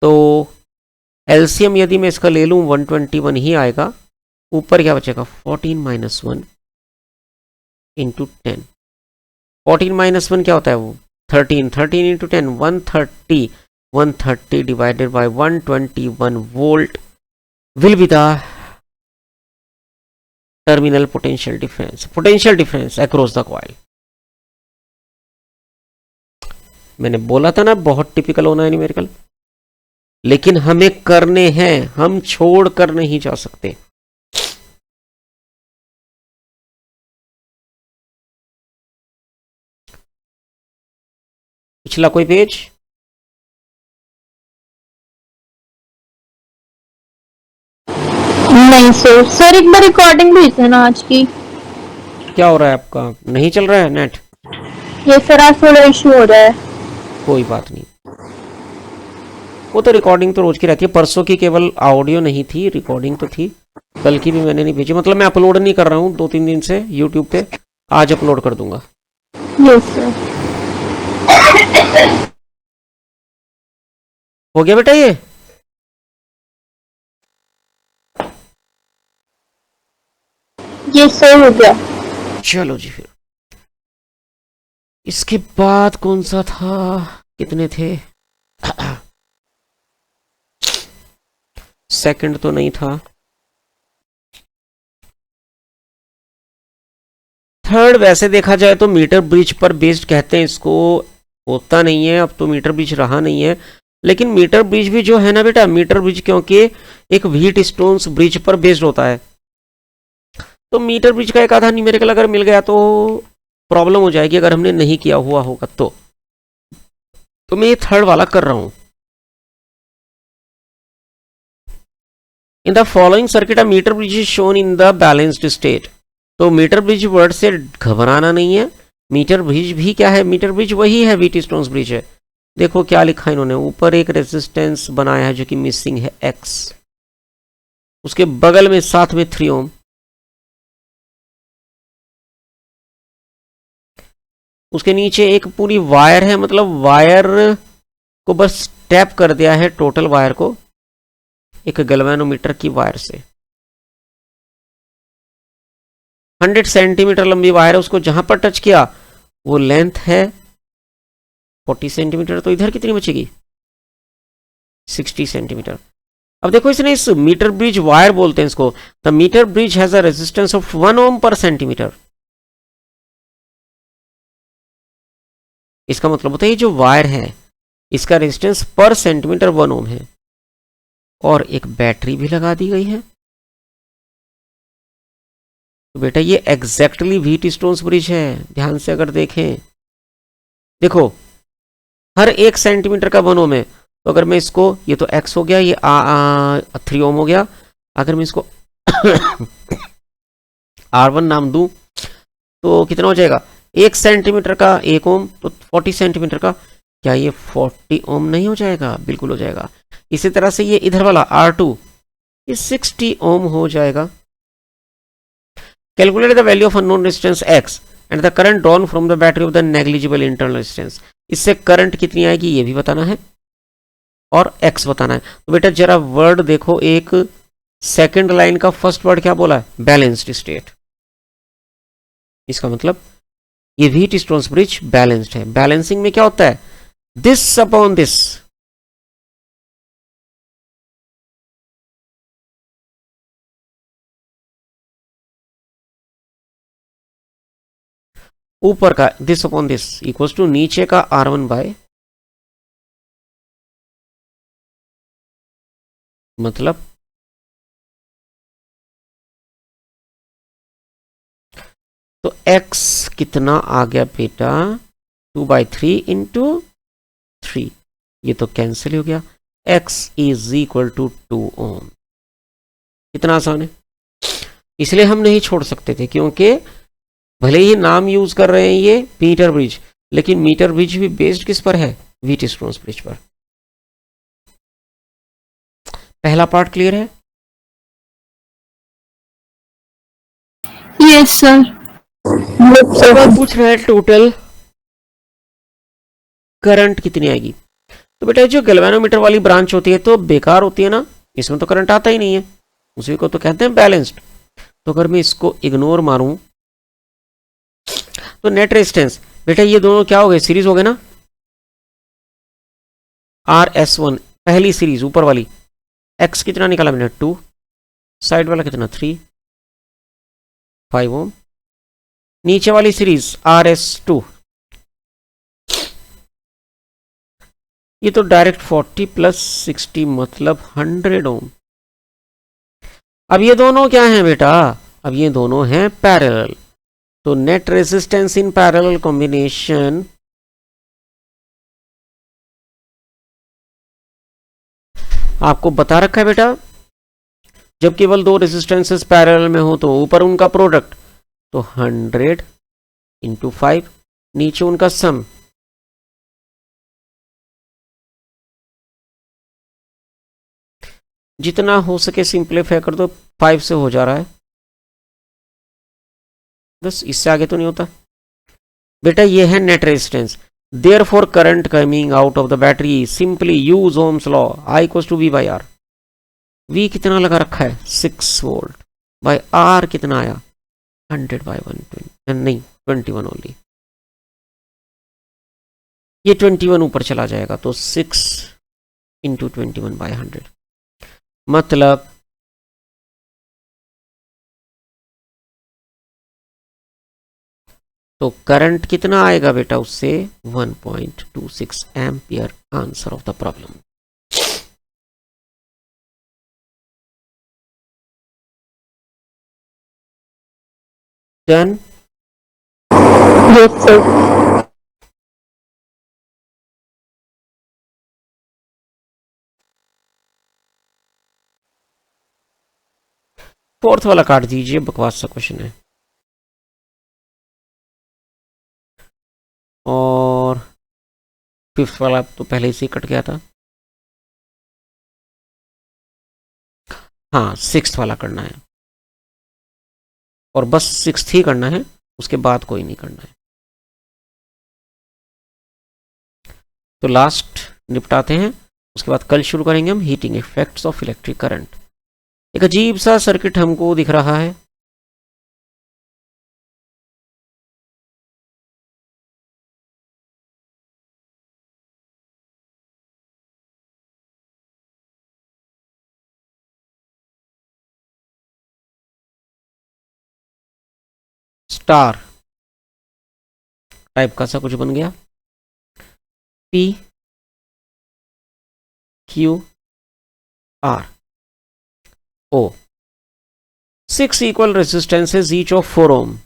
तो एलसीएम यदि मैं इसका ले लूं 121 ही आएगा. ऊपर क्या बचेगा? 14 - 1 इंटू 10. 14 - 1 क्या होता है? वो 13. 13 into 10 130. 130 divided by 121 volt will be the terminal potential difference across the coil. मैंने बोला था ना बहुत टिपिकल होना है न्यूमेरिकल, लेकिन हमें करने हैं, हम छोड़ कर नहीं जा सकते. पिछला कोई पेज? नहीं सर एक बार रिकॉर्डिंग भेज देना आज की. क्या हो रहा है आपका? नहीं चल रहा है नेट? ये सर आज थोड़ा इशू हो रहा है. कोई बात नहीं, वो तो रिकॉर्डिंग तो रोज की रहती है. परसों की केवल ऑडियो नहीं थी, रिकॉर्डिंग तो थी. कल की भी मैंने नहीं भेजी. मतलब मैं अपलोड नहीं कर रहा हूँ 2-3 दिन से यूट्यूब पे. आज अपलोड कर दूंगा. Yes sir. हो गया बेटा ये? ये सर हो गया. चलो जी. फिर इसके बाद कौन सा था? कितने थे? सेकंड तो नहीं था. थर्ड वैसे देखा जाए तो मीटर ब्रिज पर बेस्ड कहते हैं इसको. होता नहीं है, अब तो मीटर ब्रिज रहा नहीं है. लेकिन मीटर ब्रिज भी जो है ना बेटा, मीटर ब्रिज क्योंकि एक व्हीट स्टोन्स ब्रिज पर बेस्ड होता है, तो मीटर ब्रिज का एक आधा न्यूमेरिकल अगर मिल गया तो प्रॉब्लम हो जाएगी अगर हमने नहीं किया हुआ होगा तो मैं ये थर्ड वाला कर रहा हूं। In the following circuit a meter bridge is shown in the balanced state. तो मीटर ब्रिज वर्ड से घबराना नहीं है, मीटर ब्रिज भी क्या है, मीटर ब्रिज वही है, व्हीट स्टोन्स ब्रिज है। देखो क्या लिखा है इन्होंने, ऊपर एक रेजिस्टेंस बनाया है जो कि मिसिंग है X, उसके बगल में साथ में 3 ओम, उसके नीचे एक पूरी वायर है, मतलब वायर को बस टैप कर दिया है टोटल वायर को एक गैल्वेनोमीटर की वायर से। 100 सेंटीमीटर लंबी वायर है, उसको जहां पर टच किया वो लेंथ है 40 सेंटीमीटर, तो इधर कितनी बचेगी 60 सेंटीमीटर। अब देखो इसने इस मीटर ब्रिज वायर बोलते हैं इसको, the meter bridge has a resistance of 1 ohm per centimetre. इसका मतलब होता है ये जो वायर है इसका रेजिस्टेंस पर सेंटीमीटर 1 ओम है, और एक बैटरी भी लगा दी गई है। तो बेटा ये एग्जैक्टली व्हीट स्टोन्स ब्रिज है। ध्यान से अगर देखें, देखो हर 1 सेंटीमीटर का 1 ओम है, तो अगर मैं इसको, ये तो X हो गया, ये 3 ओम हो गया, अगर मैं इसको R1 नाम दूं तो कितना हो जाएगा, 1 सेंटीमीटर का 1 ओम तो 40 सेंटीमीटर का, क्या ये 40 ओम नहीं हो जाएगा, बिल्कुल हो जाएगा। इसी तरह से ये इधर वाला R2 ये 60 ओम हो जाएगा। Calculate the value of unknown resistance X and the current drawn from the battery of the negligible internal resistance. इससे करंट कितनी आएगी ये भी बताना है और X बताना है। तो बेटा जरा वर्ड देखो, एक सेकंड लाइन का फर्स्ट वर्ड क्या बोला है, बैलेंस्ड स्टेट। इसका मतलब ये व्हीट स्टोन्स ब्रिज बैलेंस्ड है। बैलेंसिंग में क्या होता है, दिस अपॉन दिस, ऊपर का this upon this equals to नीचे का R1 बाय, मतलब तो X कितना आ गया बेटा 2/3 इंटू 3, ये तो कैंसिल हो गया, X इज इक्वल टू 2 ओम। कितना आसान है, इसलिए हम नहीं छोड़ सकते थे, क्योंकि भले ही नाम यूज कर रहे हैं ये मीटर ब्रिज, लेकिन मीटर ब्रिज भी बेस्ड किस पर है, व्हीट स्टोन्स ब्रिज पर। पहला पार्ट क्लियर है? Yes sir. पूछ रहा है टोटल करंट कितनी आएगी। तो बेटा जो गैल्वेनोमीटर वाली ब्रांच होती है तो बेकार होती है ना, इसमें तो करंट आता ही नहीं है, उसी को तो कहते हैं बैलेंस्ड। तो अगर मैं इसको इग्नोर मारूं तो नेट रेजिस्टेंस, बेटा ये दोनों क्या हो गए, सीरीज हो गए ना, RS1 पहली सीरीज ऊपर वाली, X कितना निकाला मैंने 2, साइड वाला कितना 3, 5 ओम, नीचे वाली सीरीज RS2, ये तो डायरेक्ट 40 प्लस 60 मतलब 100 ओम। अब ये दोनों क्या हैं बेटा, अब ये दोनों हैं पैरेलल, तो net resistance in parallel combination आपको बता रखा है बेटा, जब केवल 2 रेजिस्टेंसेस पैरेलल में हो तो ऊपर उनका प्रोडक्ट, तो 100 इंटू 5, नीचे उनका सम, जितना हो सके सिंप्लीफाई कर दो, 5 से हो जा रहा है, बस इससे आगे तो नहीं होता बेटा। ये है net resistance, therefore current coming out of the battery simply use Ohm's law, I equals to V by R। V कितना लगा रखा है 6 वोल्ट, बाई R कितना आया 100 बाई 120, नहीं 21 ओनली, ये 21 ऊपर चला जाएगा, तो 6 इंटू 21 बाई 100, मतलब तो करंट कितना आएगा बेटा उससे 1.26 ampere. Answer of the problem. Done. Yes, sir. Fourth वाला काट दीजिए, बकवास सा क्वेश्चन है। और फिफ्थ वाला तो पहले ही से कट गया था। हाँ, सिक्स्थ वाला करना है, और बस सिक्स्थ ही करना है, उसके बाद कोई नहीं करना है। तो लास्ट निपटाते हैं, उसके बाद कल शुरू करेंगे हम heating effects of electric current. एक अजीब सा सर्किट हमको दिख रहा है। स्टार टाइप का सा कुछ बन गया। P Q R O, 6 equal resistances each of 4 ohm.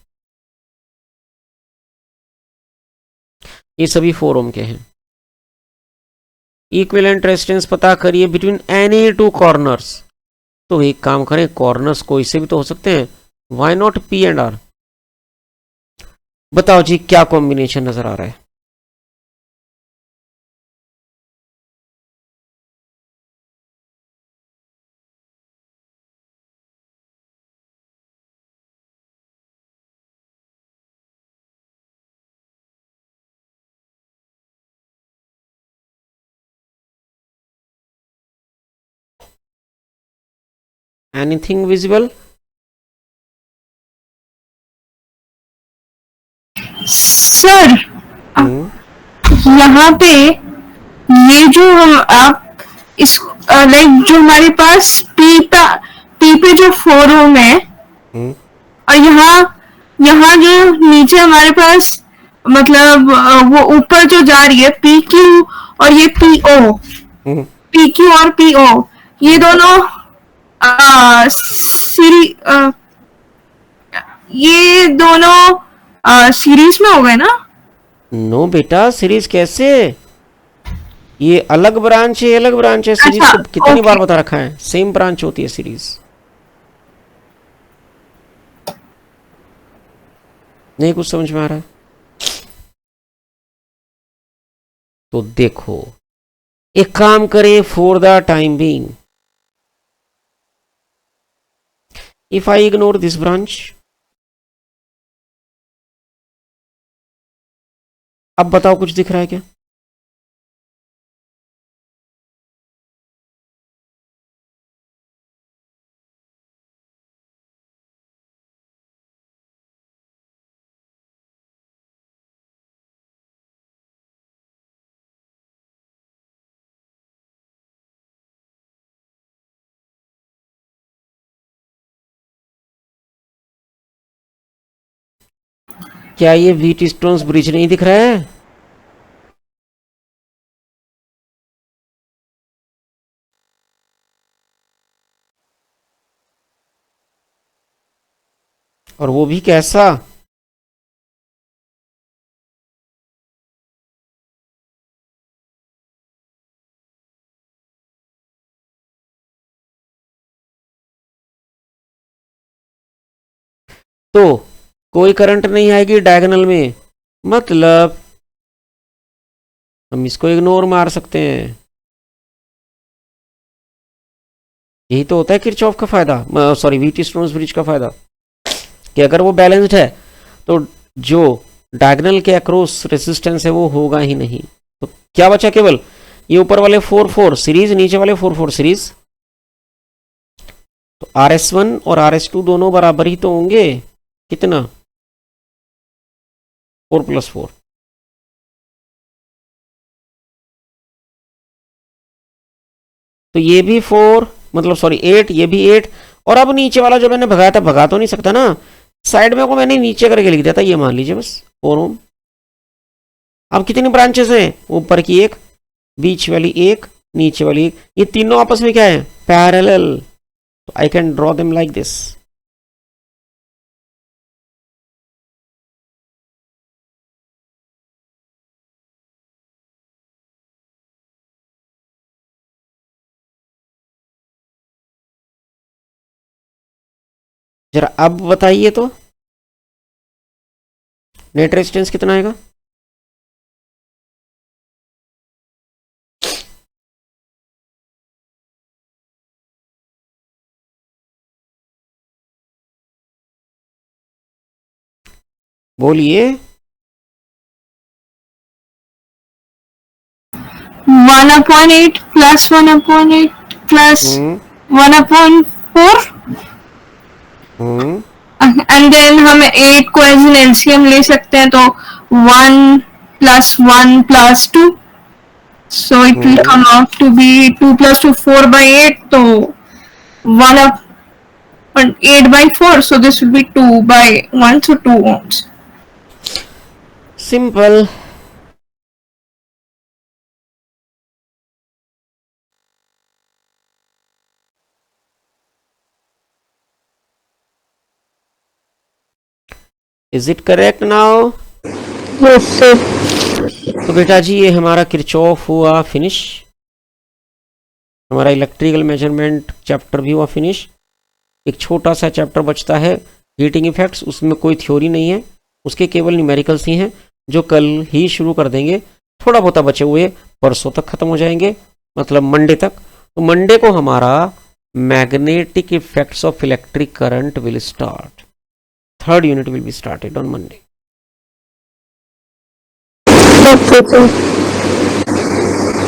ये सभी 4 ओम के हैं। इक्विवेलेंट रेजिस्टेंस पता करिए बिटवीन एनी टू कॉर्नर्स। तो एक काम करें, कॉर्नर्स कोई से भी तो हो सकते हैं, why not P and R. बताओ जी क्या कॉम्बिनेशन नजर आ रहा है। Anything visible? सर यहाँ पे ये जो हम आप इस लाइक जो हमारे पास पी पे जो 4 ओम है, और यहाँ यहाँ जो नीचे हमारे पास मतलब वो ऊपर जो जा रही है पी क्यू और ये पी क्यू और पी ओ, ये दोनों ये दोनों सीरीज में हो गए ना? नो बेटा, सीरीज कैसे? ये अलग ब्रांच है, अलग ब्रांच है। सीरीज अच्छा, तो कितनी बार ओके। बता रखा है, सेम ब्रांच होती है सीरीज। नहीं कुछ समझ में आ रहा है तो देखो, एक काम करे for the time being, if I ignore this branch, अब बताओ कुछ दिख रहा है क्या? क्या ये व्हीट स्टोन्स ब्रिज नहीं दिख रहा है? और वो भी कैसा? तो कोई करंट नहीं आएगी डायगोनल में, मतलब हम इसको इग्नोर मार सकते हैं। यही तो होता है किरचॉफ का फायदा, सॉरी व्हीट स्टोन्स ब्रिज का फायदा, कि अगर वो बैलेंस्ड है तो जो डायगोनल के अक्रॉस रेसिस्टेंस है वो होगा ही नहीं। तो क्या बचा, केवल ये ऊपर वाले 4 सीरीज, नीचे वाले 4 सीरीज। तो RS1 और RS2 दोनों बराबर ही तो होंगे। कितना? 4 + 4। तो ये भी 4, मतलब सॉरी 8, ये भी 8। और अब नीचे वाला जो मैंने भगाया था, भगा तो नहीं सकता ना, साइड में को मैंने नीचे करके लिख दिया था, ये मान लीजिए बस 4 ओम। अब कितनी ब्रांचेस हैं? ऊपर की एक, बीच वाली एक, नीचे वाली एक, ये तीनों आपस में क्या है, पैरेलल। तो I can draw them like this. जरा अब बताइए तो नेट रेजिस्टेंस कितना आएगा? बोलिए। 1/8 plus 1/8 plus hmm 1/4 hmm and then हम 8 को एज एन एलसीएम ले सकते हैं, तो 1 plus 1 plus 2, so it will hmm come out to be 2 plus 2 4/8, so 1/8/4, so this will be 2/1, so 2 ohms. Simple. Is it correct now? Yes sir. तो बेटा जी ये हमारा किरचॉफ हुआ फिनिश, हमारा इलेक्ट्रिकल मेजरमेंट चैप्टर भी हुआ फिनिश। एक छोटा सा चैप्टर बचता है हीटिंग इफेक्ट्स, उसमें कोई थ्योरी नहीं है, उसके केवल न्यूमेरिकल्स ही हैं जो कल ही शुरू कर देंगे। थोड़ा बहुत बचे हुए परसों तक खत्म हो जाएंगे, मतलब मंडे तक। तो मंडे को हमारा magnetic effects of electric current will start, third unit will be started on Monday. Okay sir.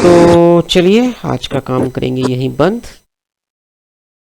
तो चलिए आज का काम करेंगे यहीं बंद।